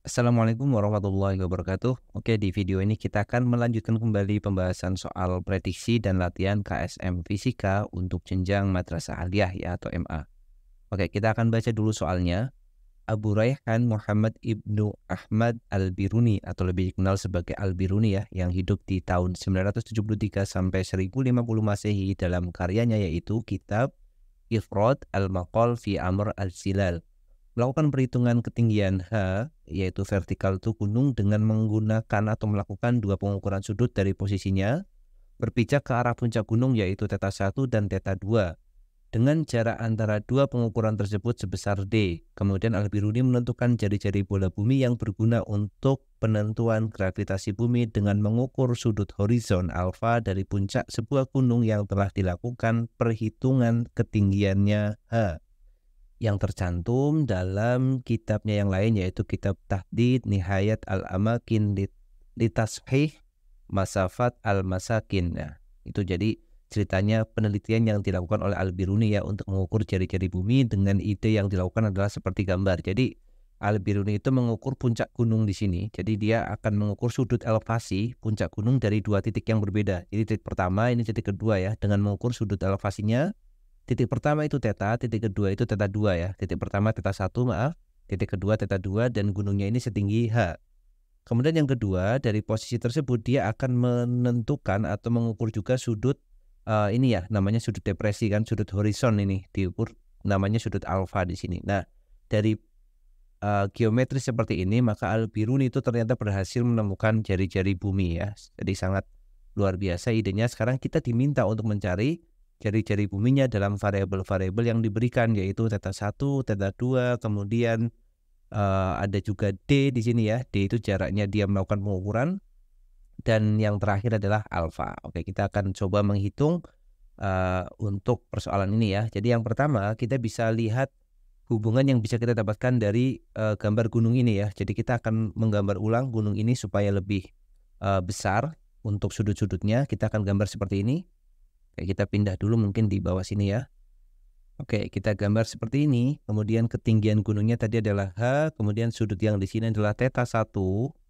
Assalamualaikum warahmatullahi wabarakatuh. Oke, di video ini kita akan melanjutkan kembali pembahasan soal prediksi dan latihan KSM Fisika untuk jenjang madrasah aliyah ya atau MA. Oke, kita akan baca dulu soalnya. Abu Rayhan Muhammad Ibnu Ahmad Al-Biruni atau lebih dikenal sebagai Al-Biruni ya, yang hidup di tahun 973 sampai 1050 Masehi dalam karyanya yaitu kitab Ifrad Al-Maqal fi Amr Al-Silal. Melakukan perhitungan ketinggian H, yaitu vertikal itu gunung dengan menggunakan atau melakukan dua pengukuran sudut dari posisinya, berpijak ke arah puncak gunung yaitu θ 1 dan θ 2. Dengan jarak antara dua pengukuran tersebut sebesar D. Kemudian Al-Biruni menentukan jari-jari bola bumi yang berguna untuk penentuan gravitasi bumi dengan mengukur sudut horizon alfa dari puncak sebuah gunung yang telah dilakukan perhitungan ketinggiannya H, yang tercantum dalam kitabnya yang lain yaitu kitab Tahdid Nihayat Al-Amakin Litashih Masafat Al-Masakin. Nah, itu jadi ceritanya penelitian yang dilakukan oleh Al-Biruni ya untuk mengukur jari-jari bumi dengan ide yang dilakukan adalah seperti gambar. Jadi Al-Biruni itu mengukur puncak gunung di sini. Jadi dia akan mengukur sudut elevasi puncak gunung dari dua titik yang berbeda. Jadi titik pertama, ini titik kedua ya, dengan mengukur sudut elevasinya. Titik pertama itu θ, titik kedua itu θ 2 ya. Titik pertama θ 1 maaf, titik kedua θ 2 dan gunungnya ini setinggi H. Kemudian yang kedua, dari posisi tersebut dia akan menentukan atau mengukur juga sudut ini ya, namanya sudut depresi kan, sudut horizon ini diukur namanya sudut alfa di sini. Nah, dari geometri seperti ini maka Al-Biruni itu ternyata berhasil menemukan jari-jari bumi ya. Jadi sangat luar biasa idenya. Sekarang kita diminta untuk mencari jari-jari buminya dalam variabel-variabel yang diberikan yaitu θ 1, θ 2, kemudian ada juga D di sini ya. D itu jaraknya dia melakukan pengukuran dan yang terakhir adalah alfa. Oke, kita akan coba menghitung untuk persoalan ini ya. Jadi yang pertama kita bisa lihat hubungan yang bisa kita dapatkan dari gambar gunung ini ya. Jadi kita akan menggambar ulang gunung ini supaya lebih besar untuk sudut-sudutnya. Kita akan gambar seperti ini. Oke, kita pindah dulu mungkin di bawah sini ya. Oke, kita gambar seperti ini. Kemudian ketinggian gunungnya tadi adalah H, kemudian sudut yang di sini adalah θ 1,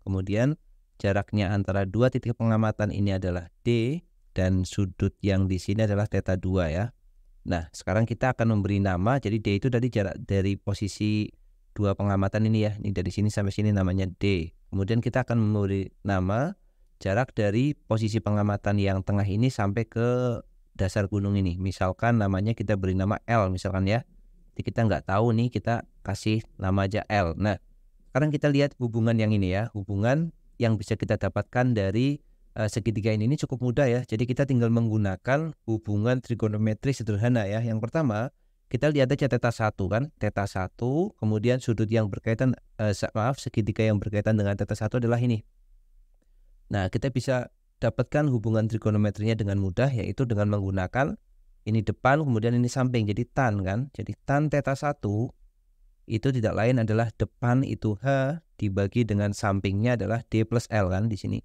kemudian jaraknya antara dua titik pengamatan ini adalah D, dan sudut yang di sini adalah θ 2 ya. Nah, sekarang kita akan memberi nama. Jadi D itu tadi jarak dari posisi dua pengamatan ini ya. Ini dari sini sampai sini namanya D. Kemudian kita akan memberi nama jarak dari posisi pengamatan yang tengah ini sampai ke dasar gunung ini. Misalkan namanya kita beri nama L misalkan ya. Jadi kita nggak tahu nih, kita kasih nama aja L. Nah, sekarang kita lihat hubungan yang ini ya. Hubungan yang bisa kita dapatkan dari segitiga ini cukup mudah ya. Jadi kita tinggal menggunakan hubungan trigonometri sederhana ya. Yang pertama, kita lihat aja θ 1 kan. θ 1, kemudian sudut yang berkaitan segitiga yang berkaitan dengan θ 1 adalah ini. Nah, kita bisa dapatkan hubungan trigonometrinya dengan mudah yaitu dengan menggunakan ini depan kemudian ini samping. Jadi tan kan. Jadi tan θ 1 itu tidak lain adalah depan itu H dibagi dengan sampingnya adalah D plus L kan di sini.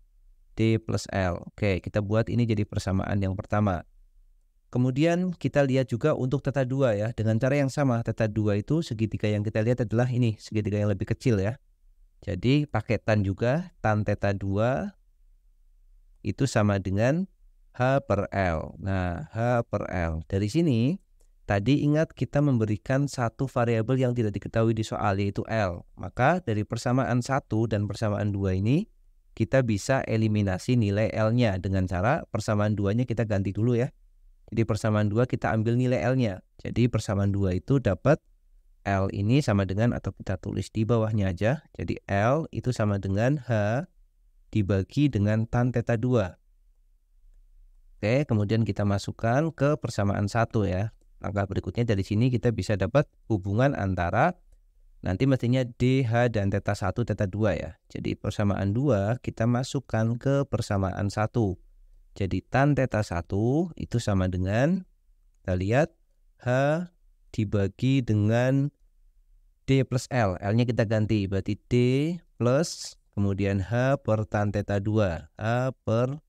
D plus L. Oke, kita buat ini jadi persamaan yang pertama. Kemudian kita lihat juga untuk θ 2 ya. Dengan cara yang sama, θ 2 itu segitiga yang kita lihat adalah ini, segitiga yang lebih kecil ya. Jadi pakai tan juga, tan θ 2 itu sama dengan H per L. Nah, H per L. Dari sini, tadi ingat kita memberikan satu variabel yang tidak diketahui di soal yaitu L. Maka dari persamaan 1 dan persamaan 2 ini, kita bisa eliminasi nilai L-nya dengan cara persamaan 2-nya kita ganti dulu ya. Jadi persamaan 2 kita ambil nilai L-nya. Jadi persamaan 2 itu dapat L ini sama dengan, atau kita tulis di bawahnya aja. Jadi L itu sama dengan H dibagi dengan tan θ 2. Oke, kemudian kita masukkan ke persamaan 1 ya. Langkah berikutnya dari sini kita bisa dapat hubungan antara nanti mestinya DH dan θ 1, θ 2 ya. Jadi persamaan 2 kita masukkan ke persamaan 1. Jadi tan θ 1 itu sama dengan, kita lihat, H dibagi dengan D plus L. L-nya kita ganti, berarti D plus kemudian H per tan θ 2. H per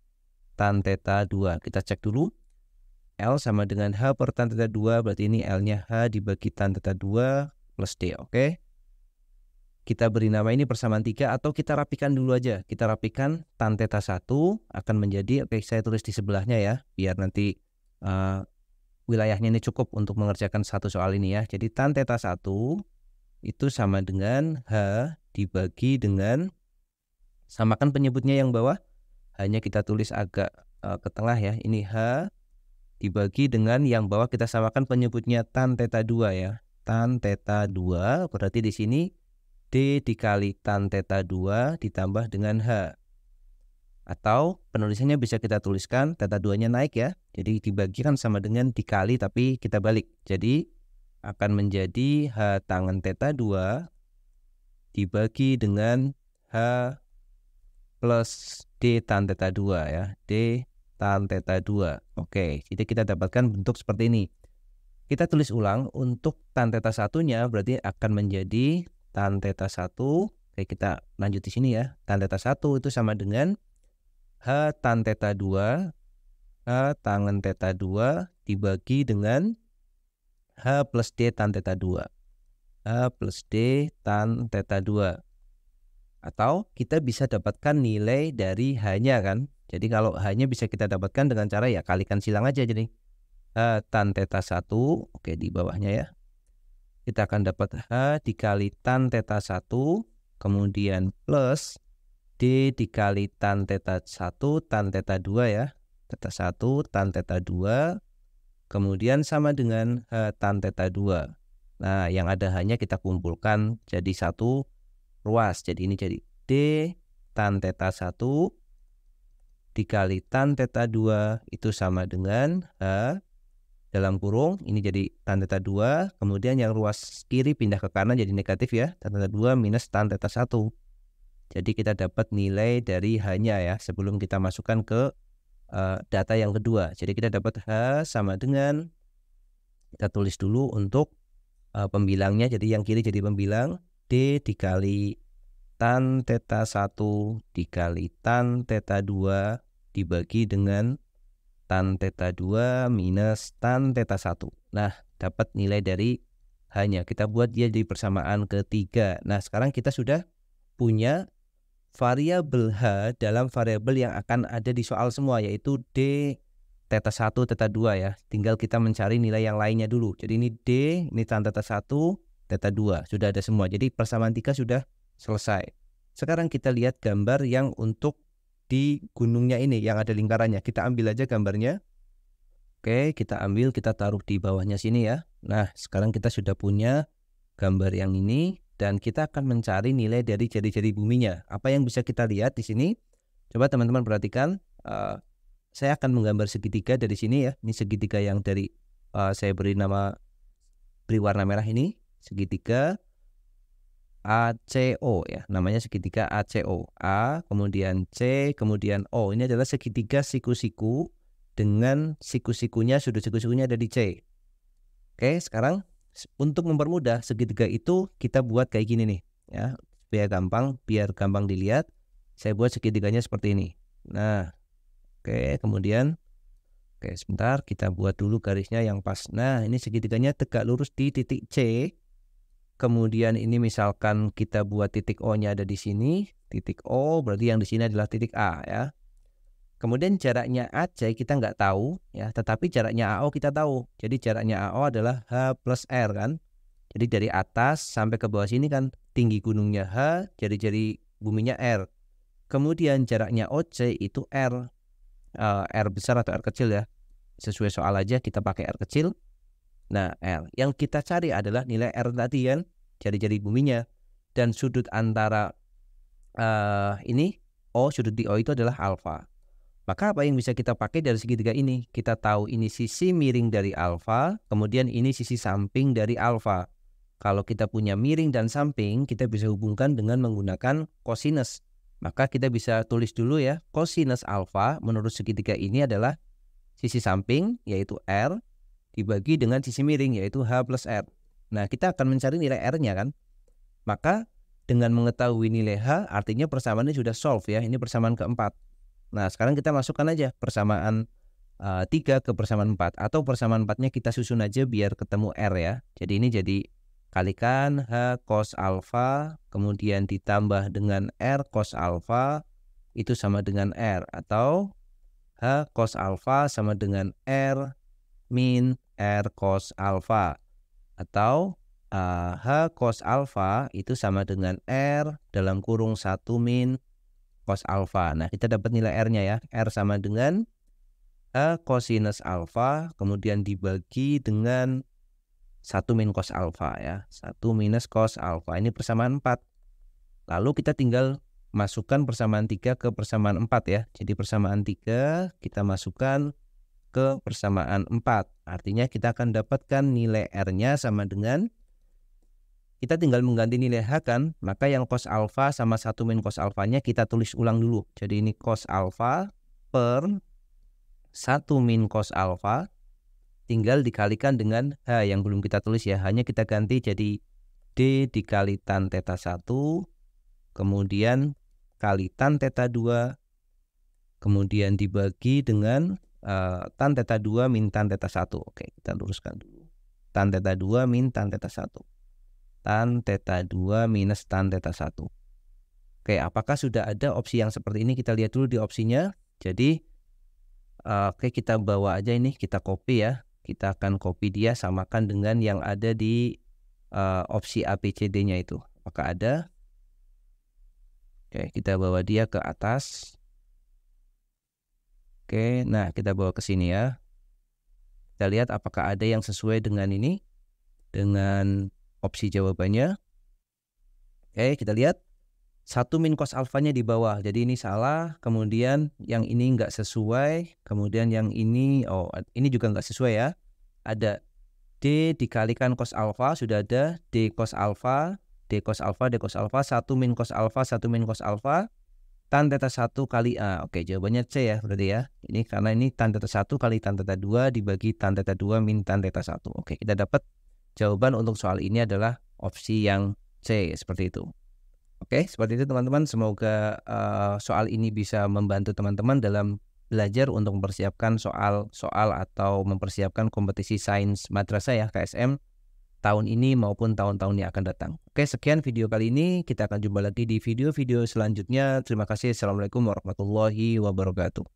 tan θ 2. Kita cek dulu. L sama dengan H per tan θ 2, berarti ini L-nya H dibagi tan θ 2 plus D, oke? kita beri nama ini persamaan 3 atau kita rapikan dulu aja. Kita rapikan tan theta 1 akan menjadi, oke saya tulis di sebelahnya ya, biar nanti wilayahnya ini cukup untuk mengerjakan satu soal ini ya. Jadi tan theta 1 itu sama dengan H dibagi dengan, samakan penyebutnya yang bawah, hanya kita tulis agak ke tengah ya. Ini H dibagi dengan yang bawah kita samakan penyebutnya tan theta 2 ya. Tan theta 2 berarti di sini D dikali tan theta 2 ditambah dengan H. Atau penulisannya bisa kita tuliskan theta 2-nya naik ya. Jadi dibagikan sama dengan dikali tapi kita balik. Jadi akan menjadi H tangen theta 2 dibagi dengan H plus D tan theta 2 ya. D tan theta 2. Oke, jadi kita dapatkan bentuk seperti ini. Kita tulis ulang untuk tan theta 1-nya berarti akan menjadi tan theta 1. Oke, kita lanjut di sini ya. Tan theta 1 itu sama dengan H tan theta 2, H tangen theta 2 dibagi dengan H plus D tan theta 2. H plus D tan theta 2. Atau kita bisa dapatkan nilai dari H-nya kan. Jadi kalau H-nya bisa kita dapatkan dengan cara ya kalikan silang aja. Jadi H tan theta 1, oke di bawahnya ya. Kita akan dapat H dikali tan theta 1, kemudian plus D dikali tan theta 1, tan theta 2 ya. Theta 1, tan theta 2, kemudian sama dengan H tan theta 2. Nah, yang ada hanya kita kumpulkan jadi satu ruas. Jadi ini jadi D tan theta 1 dikali tan theta 2 itu sama dengan H dalam kurung, ini jadi tan theta 2, kemudian yang ruas kiri pindah ke kanan jadi negatif ya, tan theta 2 minus tan theta 1. Jadi kita dapat nilai dari H-nya ya, sebelum kita masukkan ke data yang kedua. Jadi kita dapat H sama dengan, kita tulis dulu untuk pembilangnya, jadi yang kiri jadi pembilang, D dikali tan theta 1 dikali tan theta 2 dibagi dengan tan theta 2 minus tan theta 1. Nah, dapat nilai dari H-nya. Kita buat dia di persamaan ketiga. Nah, sekarang kita sudah punya variabel H dalam variabel yang akan ada di soal semua, yaitu D theta 1, theta 2 ya. Tinggal kita mencari nilai yang lainnya dulu. Jadi ini D, ini tan theta 1, theta 2. Sudah ada semua. Jadi persamaan 3 sudah selesai. Sekarang kita lihat gambar yang untuk di gunungnya ini yang ada lingkarannya. Kita ambil aja gambarnya. Oke, kita ambil, kita taruh di bawahnya sini ya. Nah, sekarang kita sudah punya gambar yang ini dan kita akan mencari nilai dari jari-jari buminya. Apa yang bisa kita lihat di sini? Coba teman-teman perhatikan. Saya akan menggambar segitiga dari sini ya. Ini segitiga yang dari saya beri warna merah ini, segitiga ACO ya, namanya segitiga ACO. A, kemudian C, kemudian O. Ini adalah segitiga siku-siku dengan siku-sikunya, sudut siku-sikunya ada di C. Oke, sekarang untuk mempermudah segitiga itu kita buat kayak gini nih ya, biar gampang dilihat. Saya buat segitiganya seperti ini. Nah, oke, kemudian sebentar, kita buat dulu garisnya yang pas. Nah, ini segitiganya tegak lurus di titik C. Kemudian ini misalkan kita buat titik O-nya ada di sini, titik O berarti yang di sini adalah titik A ya. Kemudian jaraknya AC kita nggak tahu ya, tetapi jaraknya AO kita tahu. Jadi jaraknya AO adalah H plus R kan. Jadi dari atas sampai ke bawah sini kan tinggi gunungnya H, jari-jari buminya R. Kemudian jaraknya OC itu R. R besar atau R kecil ya. Sesuai soal aja kita pakai R kecil. Nah, R. Yang kita cari adalah nilai R tadi kan, jari-jari buminya. Dan sudut antara ini, O, sudut di O itu adalah alfa. Maka apa yang bisa kita pakai dari segitiga ini? Kita tahu ini sisi miring dari alfa, kemudian ini sisi samping dari alfa. Kalau kita punya miring dan samping, kita bisa hubungkan dengan menggunakan kosinus. Maka kita bisa tulis dulu ya, kosinus alfa menurut segitiga ini adalah sisi samping, yaitu R, dibagi dengan sisi miring yaitu H plus R. Nah, kita akan mencari nilai R-nya kan. Maka dengan mengetahui nilai H artinya persamaan ini sudah solve ya. Ini persamaan keempat. Nah, sekarang kita masukkan aja persamaan 3 ke persamaan 4. Atau persamaan 4-nya kita susun aja biar ketemu R ya. Jadi ini jadi kalikan H cos alfa, kemudian ditambah dengan R cos alfa, itu sama dengan R. Atau H cos alfa sama dengan R min R cos alfa. Atau H cos alfa itu sama dengan R dalam kurung 1 min cos alfa. Nah, kita dapat nilai R-nya ya. R sama dengan H cosinus alfa, kemudian dibagi dengan 1 min cos alfa ya. 1 minus cos alfa. Ini persamaan 4. Lalu kita tinggal masukkan persamaan 3 ke persamaan 4 ya. Jadi persamaan 3 kita masukkan ke persamaan 4. Artinya kita akan dapatkan nilai R-nya sama dengan, kita tinggal mengganti nilai H kan, maka yang cos alfa sama 1 min cos alfanya kita tulis ulang dulu. Jadi ini cos alfa per 1 min cos alfa, tinggal dikalikan dengan H yang belum kita tulis ya. Hanya kita ganti jadi D dikali tan theta 1, kemudian kali tan theta 2, kemudian dibagi dengan tan theta 2 min tan theta 1. Oke, kita luruskan dulu. Tan theta 2 min tan theta 1. Tan theta 2 minus tan theta 1. Oke, apakah sudah ada opsi yang seperti ini? Kita lihat dulu di opsinya. Jadi, oke, kita bawa aja ini, kita copy ya. Kita akan copy dia, samakan dengan yang ada di opsi ABCD-nya itu. Apakah ada? Oke, kita bawa dia ke atas. Oke, nah kita bawa ke sini ya. Kita lihat apakah ada yang sesuai dengan ini, dengan opsi jawabannya. Oke, kita lihat 1 min cos alfanya di bawah. Jadi ini salah, kemudian yang ini enggak sesuai, kemudian yang ini, ini juga enggak sesuai ya. Ada D dikalikan cos alfa, sudah ada D cos alfa, D cos alfa, D cos alfa, 1 min cos alfa, 1 min cos alfa, tan theta 1 kali A. Oke, jawabannya C ya berarti ya. Ini karena ini tan theta 1 kali tan theta 2 dibagi tan theta 2 min tan theta 1. Oke, kita dapat jawaban untuk soal ini adalah opsi yang C, seperti itu. Oke, seperti itu teman-teman. Semoga soal ini bisa membantu teman-teman dalam belajar untuk mempersiapkan soal-soal atau mempersiapkan kompetisi sains madrasah ya, KSM, tahun ini maupun tahun-tahun yang akan datang. Oke, sekian video kali ini. Kita akan jumpa lagi di video-video selanjutnya. Terima kasih. Assalamualaikum warahmatullahi wabarakatuh.